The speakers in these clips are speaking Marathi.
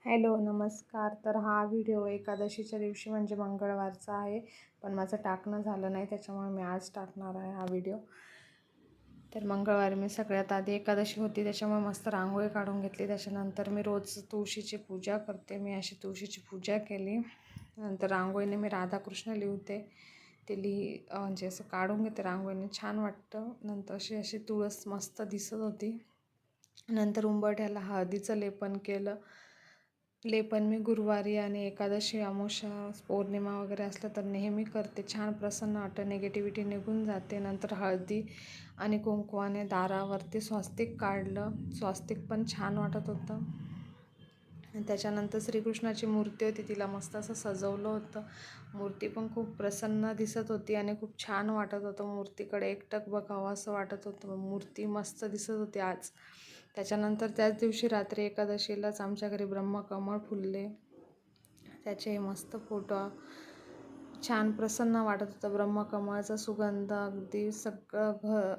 हॅलो नमस्कार. तर हा व्हिडिओ एकादशीच्या दिवशी म्हणजे मंगळवारचा आहे, पण माझं टाकणं झालं नाही त्याच्यामुळे मी आज टाकणार आहे हा व्हिडिओ. तर मंगळवारी मी सगळ्यात आधी एकादशी होती त्याच्यामुळे मस्त रांगोळी काढून घेतली. त्याच्यानंतर मी रोज तुळशीची पूजा करते. मी अशी तुळशीची पूजा केली. नंतर रांगोळीने मी राधाकृष्ण लिहते. ते म्हणजे असं काढून घेते रांगोळीने, छान वाटतं. नंतर अशी तुळस मस्त दिसत होती. नंतर उंबरठ्याला हळदीचं लेपन केलं. लेपन मी गुरुवारी आणि एकादशी, अमावस्या, पौर्णिमा वगैरे असलं तर नेहमी करते. छान प्रसन्न वाटतं, निगेटिव्हिटी निघून जाते. नंतर हळदी आणि कुंकवाने दारावरती स्वस्तिक काढलं. स्वस्तिक पण छान वाटत होतं. आणि त्याच्यानंतर श्रीकृष्णाची मूर्ती होती, तिला मस्त असं सजवलं होतं. मूर्ती पण खूप प्रसन्न दिसत होती आणि खूप छान वाटत होतं. मूर्तीकडे एकटक बघावं असं वाटत होतं. मूर्ती मस्त दिसत होती आज. त्याच्यानंतर त्याच दिवशी रात्री एकादशीलाच आमच्या घरी ब्रह्मकमळ फुलले. त्याचे मस्त फोटो, छान प्रसन्न वाटत होतं. ब्रह्मकमळाचा सुगंध अगदी सगळं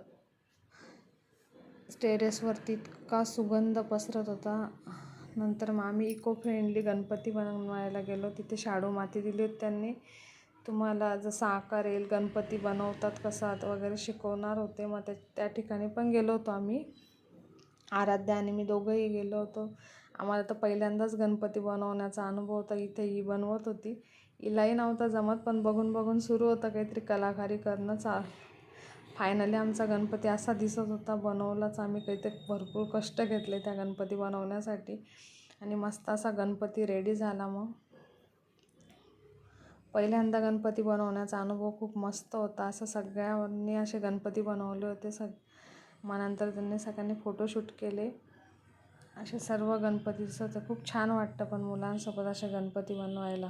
टेरेसवरती इतका सुगंध पसरत होता. नंतर मग आम्ही इको फ्रेंडली गणपती बनवायला गेलो. तिथे शाडू माती दिली होती त्यांनी. तुम्हाला जसा आकार येईल गणपती बनवतात कसा वगैरे शिकवणार होते. मग त्या ठिकाणी पण गेलो होतो आम्ही. आराध्या आणि मी दोघंही गेलो होतो. आम्हाला तर पहिल्यांदाच गणपती बनवण्याचा अनुभव होता. इथे ही बनवत होती. हिलाही नव्हतं जमत, पण बघून बघून सुरू होतं काहीतरी कलाकारी करणं. फायनली आमचा गणपती असा दिसत होता. बनवलाच आम्ही. काहीतरी भरपूर कष्ट घेतले त्या गणपती बनवण्यासाठी आणि मस्त असा गणपती रेडी झाला. मग पहिल्यांदा गणपती बनवण्याचा अनुभव खूप मस्त होता. असं सगळ्यांनी असे गणपती बनवले होते. मग नंतर त्यांनी सगळ्यांनी फोटोशूट केले. असे सर्व गणपती दिसत होते. खूप छान वाटतं पण मुलांसोबत असे गणपती बनवायला.